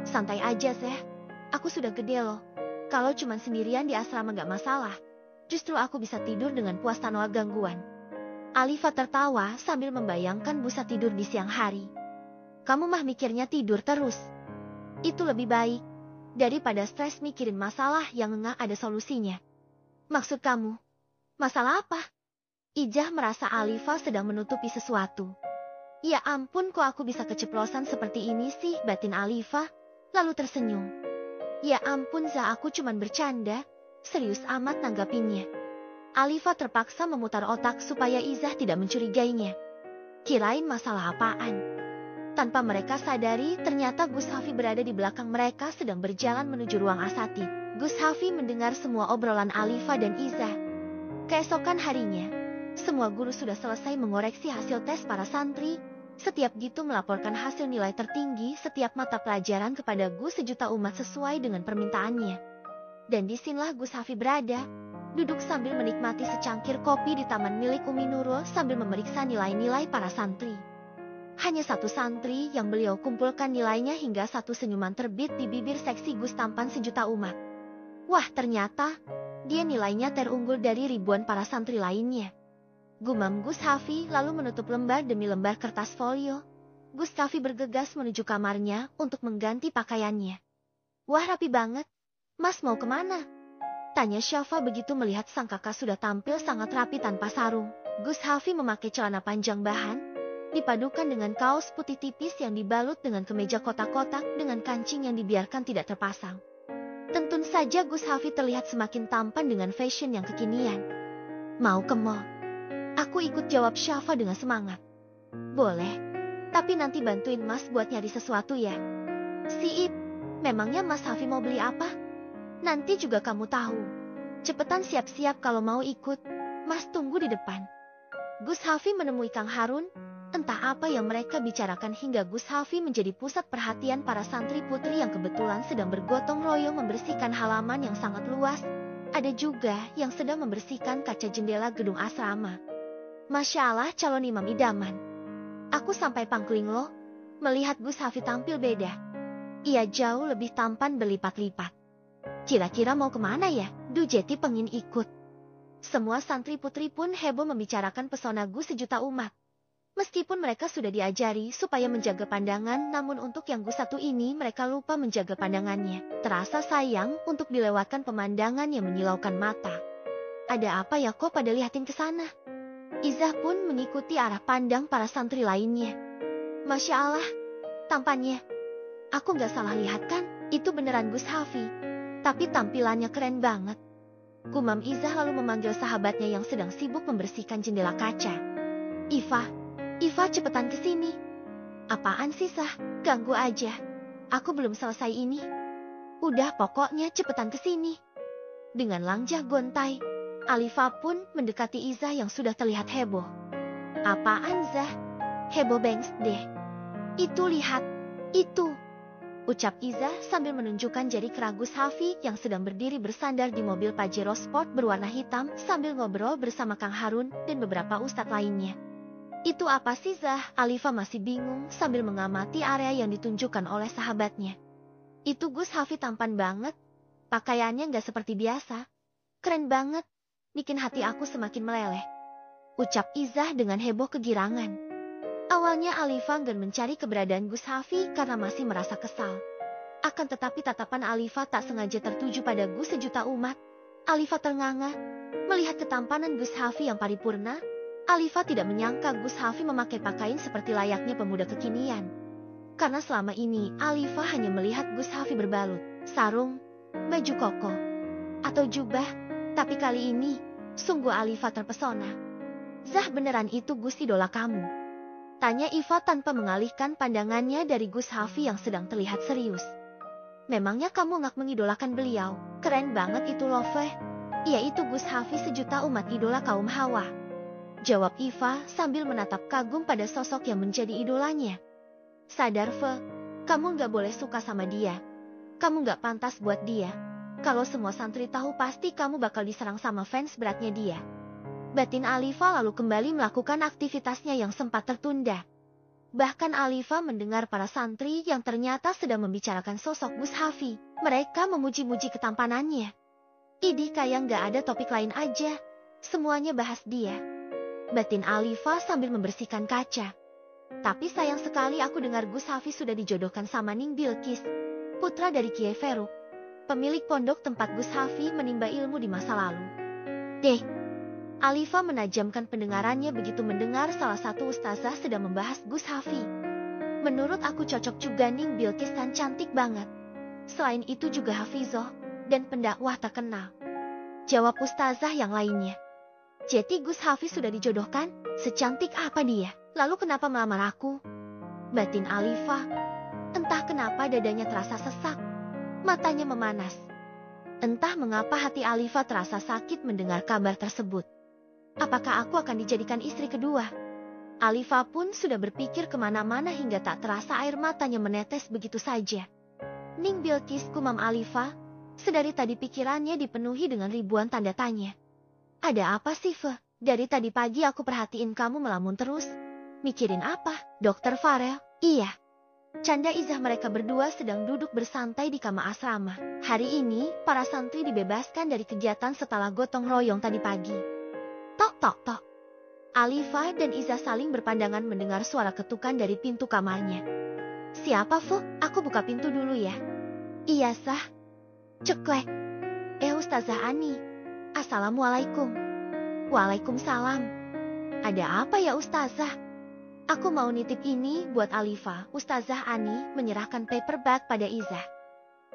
Santai aja, Zah. Aku sudah gede loh. Kalau cuma sendirian di asrama nggak masalah. Justru aku bisa tidur dengan puas tanpa gangguan. Alifa tertawa sambil membayangkan busa tidur di siang hari. Kamu mah mikirnya tidur terus. Itu lebih baik daripada stres mikirin masalah yang nggak ada solusinya. Maksud kamu, masalah apa? Ijah merasa Alifa sedang menutupi sesuatu. Ya ampun, kok aku bisa keceplosan seperti ini sih, batin Alifa, lalu tersenyum. Ya ampun, Zah, aku cuman bercanda. Serius amat nanggapinnya. Alifa terpaksa memutar otak supaya Izah tidak mencurigainya. Kirain masalah apaan. Tanpa mereka sadari, ternyata Gus Hafi berada di belakang mereka sedang berjalan menuju ruang asatid. Gus Hafi mendengar semua obrolan Alifa dan Izah. Keesokan harinya, semua guru sudah selesai mengoreksi hasil tes para santri. Setiap gitu melaporkan hasil nilai tertinggi setiap mata pelajaran kepada Gus sejuta umat sesuai dengan permintaannya. Dan disinilah Gus Hafi berada. Duduk sambil menikmati secangkir kopi di taman milik Umi Nurul sambil memeriksa nilai-nilai para santri. Hanya satu santri yang beliau kumpulkan nilainya hingga satu senyuman terbit di bibir seksi Gus tampan sejuta umat. Wah, ternyata dia nilainya terunggul dari ribuan para santri lainnya. Gumam Gus Hafi lalu menutup lembar demi lembar kertas folio. Gus Hafi bergegas menuju kamarnya untuk mengganti pakaiannya. Wah, rapi banget. Mas mau kemana? Tanya Syafa begitu melihat sang kakak sudah tampil sangat rapi tanpa sarung. Gus Hafi memakai celana panjang bahan, dipadukan dengan kaos putih tipis yang dibalut dengan kemeja kotak-kotak dengan kancing yang dibiarkan tidak terpasang. Tentu saja Gus Hafi terlihat semakin tampan dengan fashion yang kekinian. Mau ke mall? Aku ikut, jawab Syafa dengan semangat. Boleh, tapi nanti bantuin Mas buat nyari sesuatu ya. Siip, memangnya Mas Hafi mau beli apa? Nanti juga kamu tahu. Cepetan siap-siap kalau mau ikut. Mas tunggu di depan. Gus Hafi menemui Kang Harun. Entah apa yang mereka bicarakan hingga Gus Hafi menjadi pusat perhatian para santri putri yang kebetulan sedang bergotong royong membersihkan halaman yang sangat luas. Ada juga yang sedang membersihkan kaca jendela gedung asrama. Masya Allah, calon imam idaman. Aku sampai pangkling loh. Melihat Gus Hafi tampil beda. Ia jauh lebih tampan berlipat-lipat. Kira-kira mau kemana ya? Du Jeti pengen ikut. Semua santri putri pun heboh membicarakan pesona Gus sejuta umat. Meskipun mereka sudah diajari supaya menjaga pandangan, namun untuk yang Gus satu ini mereka lupa menjaga pandangannya. Terasa sayang untuk dilewatkan pemandangan yang menyilaukan mata. Ada apa ya kok pada liatin ke sana? Izah pun mengikuti arah pandang para santri lainnya. Masya Allah, tampannya. Aku gak salah lihat kan? Itu beneran Gus Hafi. Tapi tampilannya keren banget. Gumam Izah lalu memanggil sahabatnya yang sedang sibuk membersihkan jendela kaca. Iva cepetan kesini. Apaan sih, Sah? Ganggu aja. Aku belum selesai ini. Udah pokoknya cepetan kesini. Dengan langjah gontai, Alifa pun mendekati Izah yang sudah terlihat heboh. Apaan, Zah? Heboh banget deh. Itu lihat, itu. Ucap Izah sambil menunjukkan jari ke Gus Hafi yang sedang berdiri bersandar di mobil Pajero Sport berwarna hitam sambil ngobrol bersama Kang Harun dan beberapa ustadz lainnya. Itu apa sih, Zah? Alifa masih bingung sambil mengamati area yang ditunjukkan oleh sahabatnya. Itu Gus Hafi tampan banget. Pakaiannya nggak seperti biasa. Keren banget. Bikin hati aku semakin meleleh. Ucap Izah dengan heboh kegirangan. Awalnya Alifa enggan mencari keberadaan Gus Hafi karena masih merasa kesal. Akan tetapi tatapan Alifa tak sengaja tertuju pada Gus sejuta umat. Alifa ternganga melihat ketampanan Gus Hafi yang paripurna. Alifa tidak menyangka Gus Hafi memakai pakaian seperti layaknya pemuda kekinian. Karena selama ini Alifa hanya melihat Gus Hafi berbalut sarung, baju koko, atau jubah. Tapi kali ini, sungguh Alifa terpesona. Zah, beneran itu Gus idola kamu? Tanya Iva tanpa mengalihkan pandangannya dari Gus Hafi yang sedang terlihat serius. Memangnya kamu nggak mengidolakan beliau? Keren banget itu loh, Feh. Iya, itu Gus Hafi sejuta umat idola kaum Hawa. Jawab Iva sambil menatap kagum pada sosok yang menjadi idolanya. Sadar, Fe, kamu nggak boleh suka sama dia. Kamu nggak pantas buat dia. Kalau semua santri tahu pasti kamu bakal diserang sama fans beratnya dia. Batin Alifa lalu kembali melakukan aktivitasnya yang sempat tertunda. Bahkan Alifa mendengar para santri yang ternyata sedang membicarakan sosok Gus Hafi. Mereka memuji-muji ketampanannya. Idih, kayak nggak ada topik lain aja. Semuanya bahas dia. Batin Alifa sambil membersihkan kaca. Tapi sayang sekali aku dengar Gus Hafi sudah dijodohkan sama Ning Bilqis, putra dari Kiai Feruk, pemilik pondok tempat Gus Hafi menimba ilmu di masa lalu. Deh, Alifa menajamkan pendengarannya begitu mendengar salah satu ustazah sedang membahas Gus Hafi. Menurut aku cocok juga, Ning Bilqis kan cantik banget. Selain itu juga hafizoh dan pendakwah terkenal. Jawab ustazah yang lainnya. Jadi Gus Hafi sudah dijodohkan? Secantik apa dia? Lalu kenapa melamar aku? Batin Alifa. Entah kenapa dadanya terasa sesak. Matanya memanas. Entah mengapa hati Alifa terasa sakit mendengar kabar tersebut. Apakah aku akan dijadikan istri kedua? Alifa pun sudah berpikir kemana-mana hingga tak terasa air matanya menetes begitu saja. Ning Bilqis, kumam Alifa. Sedari tadi pikirannya dipenuhi dengan ribuan tanda tanya. Ada apa sih, Fe? Dari tadi pagi aku perhatiin kamu melamun terus. Mikirin apa? Dokter Farel? Iya. Canda Izah, mereka berdua sedang duduk bersantai di kamar asrama. Hari ini, para santri dibebaskan dari kegiatan setelah gotong royong tadi pagi. Tok tok tok. Alifa dan Izah saling berpandangan mendengar suara ketukan dari pintu kamarnya. Siapa, Fu? Aku buka pintu dulu ya. Iya, Sah. Ceklek. Ustazah Ani. Assalamualaikum. Waalaikumsalam. Ada apa ya, Ustazah? Aku mau nitip ini buat Alifa. Ustazah Ani menyerahkan paperback pada Izah.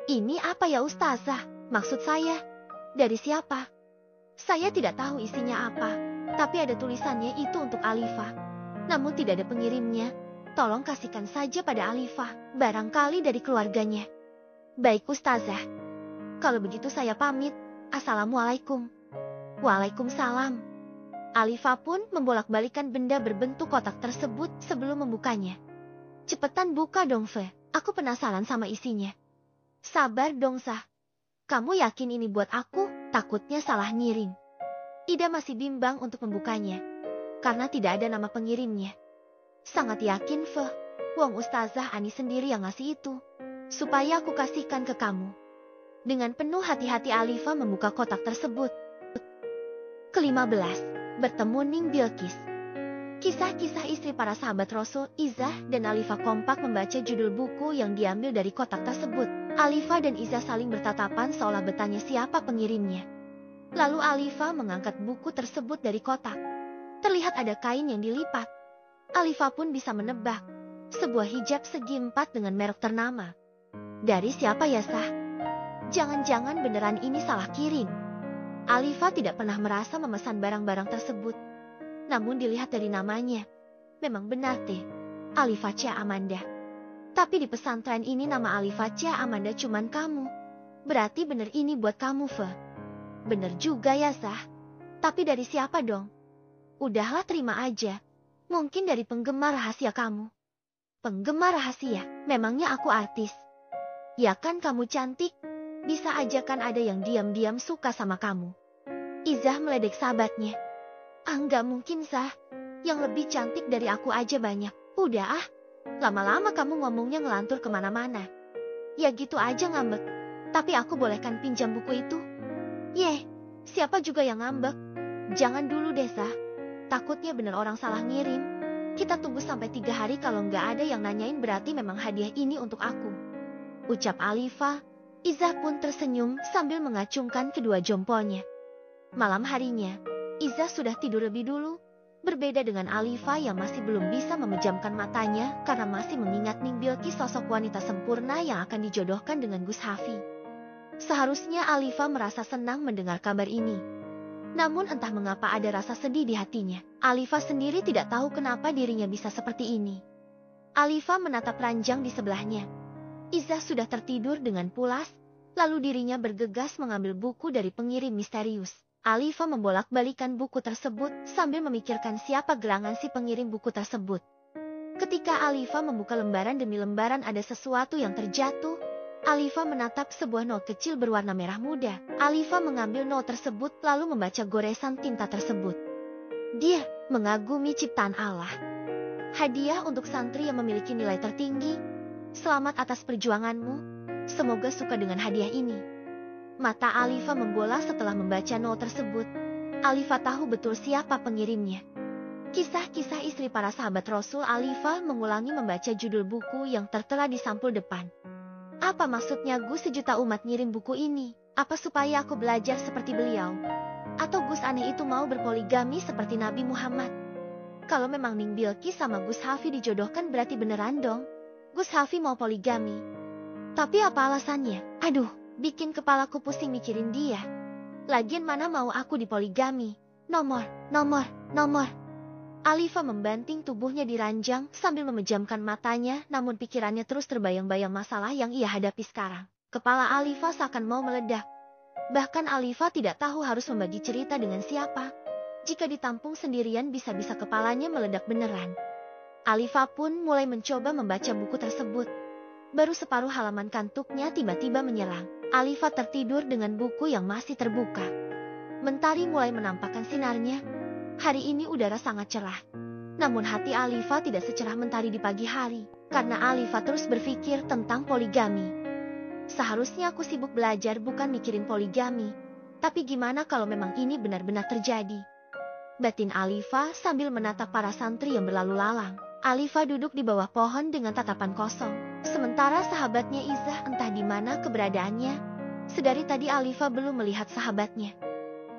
Ini apa ya, Ustazah? Maksud saya, dari siapa? Saya tidak tahu isinya apa, tapi ada tulisannya itu untuk Alifa. Namun tidak ada pengirimnya. Tolong kasihkan saja pada Alifa, barangkali dari keluarganya. Baik, Ustazah. Kalau begitu saya pamit. Assalamualaikum. Waalaikumsalam. Alifa pun membolak-balikan benda berbentuk kotak tersebut sebelum membukanya. Cepetan buka dong, Fe. Aku penasaran sama isinya. Sabar dong, Sah. Kamu yakin ini buat aku? Takutnya salah ngirim. Ida masih bimbang untuk membukanya, karena tidak ada nama pengirimnya. Sangat yakin, Fe. Wong Ustazah Ani sendiri yang ngasih itu, supaya aku kasihkan ke kamu. Dengan penuh hati-hati Alifa membuka kotak tersebut. Ke-15. Bertemu Ning Bilqis. Kisah-kisah istri para sahabat Rasul. Izah dan Alifa kompak membaca judul buku yang diambil dari kotak tersebut. Alifa dan Izah saling bertatapan seolah bertanya siapa pengirimnya. Lalu Alifa mengangkat buku tersebut dari kotak. Terlihat ada kain yang dilipat. Alifa pun bisa menebak. Sebuah hijab segi 4 dengan merek ternama. Dari siapa ya, Sah? Jangan-jangan beneran ini salah kirim. Alifa tidak pernah merasa memesan barang-barang tersebut. Namun dilihat dari namanya, memang benar teh, Alifa Cia Amanda. Tapi di pesantren ini nama Alifa Cia Amanda cuman kamu. Berarti bener ini buat kamu, Fe. Bener juga ya, Sah. Tapi dari siapa dong? Udahlah, terima aja. Mungkin dari penggemar rahasia kamu. Penggemar rahasia? Memangnya aku artis? Ya kan kamu cantik. Bisa aja kan ada yang diam-diam suka sama kamu. Izah meledek sahabatnya. Nggak mungkin, Sah. Yang lebih cantik dari aku aja banyak. Udah ah. Lama-lama kamu ngomongnya ngelantur kemana-mana. Ya gitu aja ngambek. Tapi aku bolehkan pinjam buku itu? Yeh, siapa juga yang ngambek? Jangan dulu deh, Sah. Takutnya bener orang salah ngirim. Kita tunggu sampai 3 hari, kalau nggak ada yang nanyain berarti memang hadiah ini untuk aku. Ucap Alifa. Izah pun tersenyum sambil mengacungkan kedua jempolnya. Malam harinya, Izah sudah tidur lebih dulu. Berbeda dengan Alifa yang masih belum bisa memejamkan matanya karena masih mengingat Ning Bilqis sosok wanita sempurna yang akan dijodohkan dengan Gus Hafi. Seharusnya Alifa merasa senang mendengar kabar ini. Namun entah mengapa ada rasa sedih di hatinya. Alifa sendiri tidak tahu kenapa dirinya bisa seperti ini. Alifa menatap ranjang di sebelahnya. Izzah sudah tertidur dengan pulas, lalu dirinya bergegas mengambil buku dari pengirim misterius. Alifa membolak-balikan buku tersebut sambil memikirkan siapa gerangan si pengirim buku tersebut. Ketika Alifa membuka lembaran demi lembaran ada sesuatu yang terjatuh. Alifa menatap sebuah not kecil berwarna merah muda. Alifa mengambil not tersebut lalu membaca goresan tinta tersebut. Dia mengagumi ciptaan Allah. Hadiah untuk santri yang memiliki nilai tertinggi. Selamat atas perjuanganmu. Semoga suka dengan hadiah ini. Mata Alifa membola setelah membaca not tersebut. Alifa tahu betul siapa pengirimnya. Kisah-kisah istri para sahabat Rasul. Alifa mengulangi membaca judul buku yang tertera di sampul depan. Apa maksudnya Gus sejuta umat ngirim buku ini? Apa supaya aku belajar seperti beliau? Atau Gus aneh itu mau berpoligami seperti Nabi Muhammad? Kalau memang Ning Bilqis sama Gus Hafi dijodohkan berarti beneran dong. Gus Hafi mau poligami. Tapi apa alasannya? Aduh, bikin kepalaku pusing mikirin dia. Lagian mana mau aku dipoligami? Nomor. Alifa membanting tubuhnya di ranjang sambil memejamkan matanya, namun pikirannya terus terbayang-bayang masalah yang ia hadapi sekarang. Kepala Alifa seakan mau meledak. Bahkan Alifa tidak tahu harus membagi cerita dengan siapa. Jika ditampung sendirian bisa-bisa kepalanya meledak beneran. Alifa pun mulai mencoba membaca buku tersebut. Baru separuh halaman kantuknya tiba-tiba menyerang. Alifa tertidur dengan buku yang masih terbuka. Mentari mulai menampakkan sinarnya. Hari ini udara sangat cerah. Namun hati Alifa tidak secerah mentari di pagi hari. Karena Alifa terus berpikir tentang poligami. Seharusnya aku sibuk belajar bukan mikirin poligami. Tapi gimana kalau memang ini benar-benar terjadi? Batin Alifa sambil menatap para santri yang berlalu lalang. Alifa duduk di bawah pohon dengan tatapan kosong. Sementara sahabatnya Izzah entah di mana keberadaannya. Sedari tadi Alifa belum melihat sahabatnya.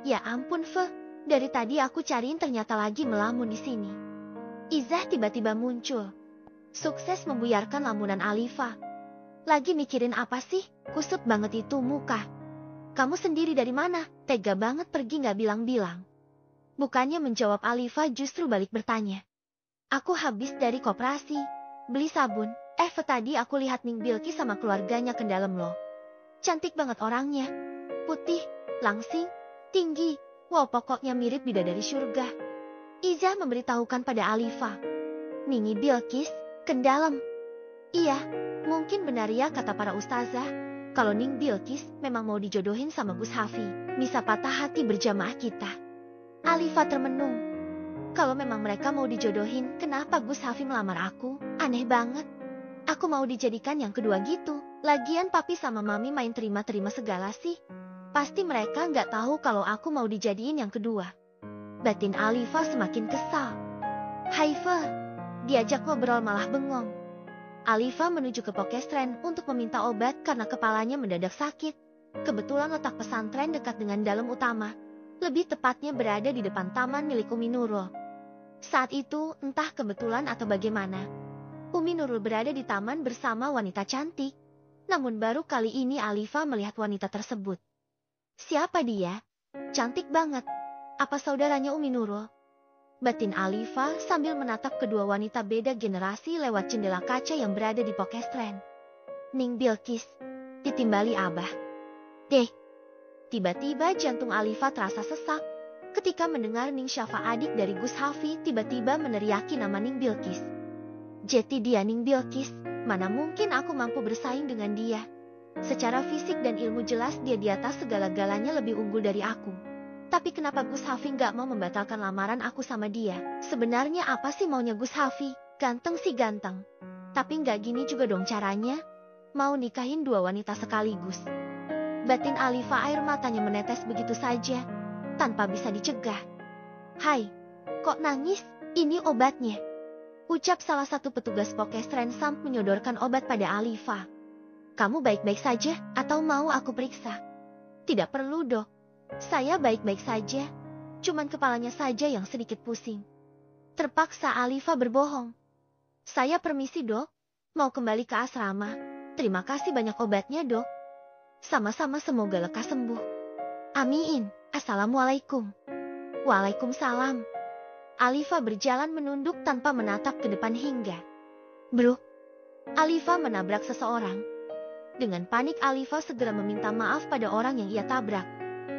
Ya ampun Fe, dari tadi aku cariin ternyata lagi melamun di sini. Izzah tiba-tiba muncul. Sukses membuyarkan lamunan Alifa. Lagi mikirin apa sih? Kusut banget itu muka. Kamu sendiri dari mana? Tega banget pergi gak bilang-bilang. Bukannya menjawab Alifa justru balik bertanya. Aku habis dari koperasi. Beli sabun. Tadi aku lihat Ning Bilqis sama keluarganya ke dalam loh. Cantik banget orangnya. Putih, langsing, tinggi. Wow, pokoknya mirip bidadari surga. Izzah memberitahukan pada Alifa. Ningi Bilqis, ke dalam. Iya, mungkin benar ya kata para ustazah. Kalau Ning Bilqis memang mau dijodohin sama Gus Hafi, bisa patah hati berjamaah kita. Alifa termenung. Kalau memang mereka mau dijodohin, kenapa Gus Hafi melamar aku? Aneh banget. Aku mau dijadikan yang kedua gitu. Lagian papi sama mami main terima-terima segala sih. Pasti mereka nggak tahu kalau aku mau dijadiin yang kedua. Batin Alifa semakin kesal. Haifa, diajak ngobrol malah bengong. Alifa menuju ke Pokestren untuk meminta obat karena kepalanya mendadak sakit. Kebetulan letak pesantren dekat dengan dalam utama. Lebih tepatnya berada di depan taman milik Umi Nurul. Saat itu, entah kebetulan atau bagaimana, Umi Nurul berada di taman bersama wanita cantik. Namun baru kali ini Alifa melihat wanita tersebut. Siapa dia? Cantik banget. Apa saudaranya Umi Nurul? Batin Alifa sambil menatap kedua wanita beda generasi lewat jendela kaca yang berada di Pokestren. Ning Bilqis, ditimbali Abah. Deh. Tiba-tiba jantung Alifa terasa sesak. Ketika mendengar Ning Syafa adik dari Gus Hafi tiba-tiba meneriaki nama Ning Bilqis. Jadi dia Ning Bilqis, mana mungkin aku mampu bersaing dengan dia. Secara fisik dan ilmu jelas dia di atas segala-galanya lebih unggul dari aku. Tapi kenapa Gus Hafi gak mau membatalkan lamaran aku sama dia? Sebenarnya apa sih maunya Gus Hafi? Ganteng sih ganteng. Tapi gak gini juga dong caranya. Mau nikahin dua wanita sekaligus. Batin Alifa air matanya menetes begitu saja. Tanpa bisa dicegah. Hai, kok nangis? Ini obatnya. Ucap salah satu petugas Pokestren sambil menyodorkan obat pada Alifa. Kamu baik-baik saja atau mau aku periksa? Tidak perlu dok. Saya baik-baik saja. Cuman kepalanya saja yang sedikit pusing. Terpaksa Alifa berbohong. Saya permisi dok, mau kembali ke asrama. Terima kasih banyak obatnya dok. Sama-sama, semoga lekas sembuh. Amin. Assalamualaikum. Waalaikumsalam. Alifa berjalan menunduk tanpa menatap ke depan hingga. Bro. Alifa menabrak seseorang. Dengan panik Alifa segera meminta maaf pada orang yang ia tabrak.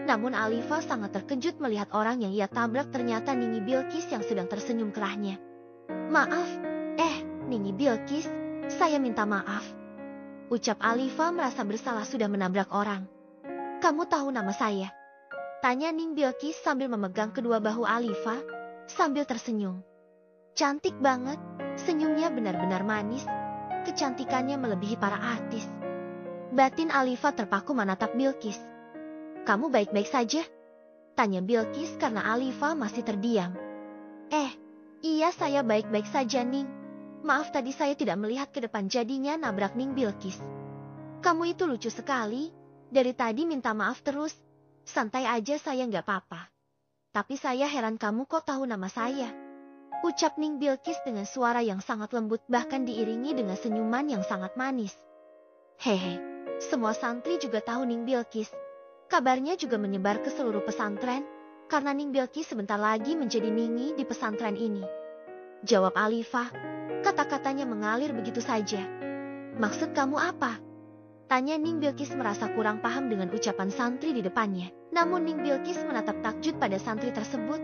Namun Alifa sangat terkejut melihat orang yang ia tabrak ternyata Nini Bilqis yang sedang tersenyum kerahnya. Maaf, Nini Bilqis, saya minta maaf. Ucap Alifa merasa bersalah sudah menabrak orang. Kamu tahu nama saya? Tanya Ning Bilqis sambil memegang kedua bahu Alifa, sambil tersenyum. Cantik banget, senyumnya benar-benar manis, kecantikannya melebihi para artis. Batin Alifa terpaku menatap Bilqis. Kamu baik-baik saja? Tanya Bilqis karena Alifa masih terdiam. Iya saya baik-baik saja Ning. Maaf tadi saya tidak melihat ke depan jadinya nabrak Ning Bilqis. Kamu itu lucu sekali, dari tadi minta maaf terus. Santai aja saya nggak apa-apa. Tapi saya heran kamu kok tahu nama saya. Ucap Ning Bilqis dengan suara yang sangat lembut bahkan diiringi dengan senyuman yang sangat manis. Hehe. Semua santri juga tahu Ning Bilqis. Kabarnya juga menyebar ke seluruh pesantren, karena Ning Bilqis sebentar lagi menjadi Ningi di pesantren ini. Jawab Alifa, kata-katanya mengalir begitu saja. Maksud kamu apa? Tanya Ning Bilqis merasa kurang paham dengan ucapan santri di depannya. Namun Ning Bilqis menatap takjub pada santri tersebut.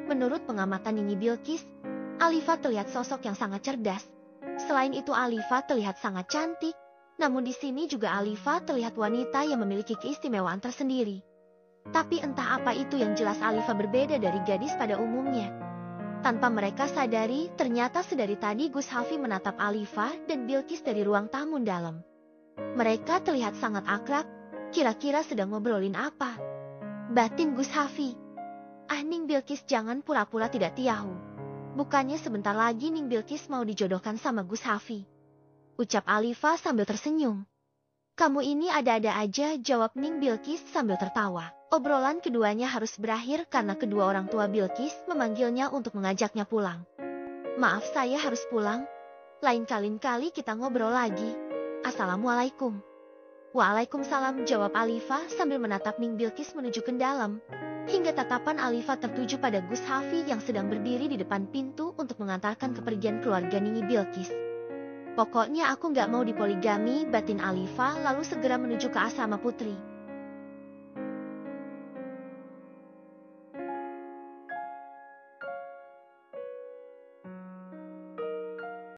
Menurut pengamatan Nini Bilqis, Alifa terlihat sosok yang sangat cerdas. Selain itu Alifa terlihat sangat cantik. Namun di sini juga Alifa terlihat wanita yang memiliki keistimewaan tersendiri. Tapi entah apa itu yang jelas Alifa berbeda dari gadis pada umumnya. Tanpa mereka sadari, ternyata sedari tadi Gus Hafi menatap Alifa dan Bilqis dari ruang tamu dalam. Mereka terlihat sangat akrab, kira-kira sedang ngobrolin apa? Batin Gus Hafi. Ning Bilqis jangan pura-pura tidak tahu. Bukannya sebentar lagi Ning Bilqis mau dijodohkan sama Gus Hafi. Ucap Alifa sambil tersenyum. Kamu ini ada-ada aja, jawab Ning Bilqis sambil tertawa. Obrolan keduanya harus berakhir karena kedua orang tua Bilqis memanggilnya untuk mengajaknya pulang. Maaf saya harus pulang. Lain kali kita ngobrol lagi. Assalamualaikum. Waalaikumsalam, jawab Alifa sambil menatap Ning Bilqis menuju ke dalam. Hingga tatapan Alifa tertuju pada Gus Hafi yang sedang berdiri di depan pintu untuk mengantarkan kepergian keluarga Nini Bilqis. Pokoknya aku nggak mau dipoligami, batin Alifa lalu segera menuju ke asrama putri.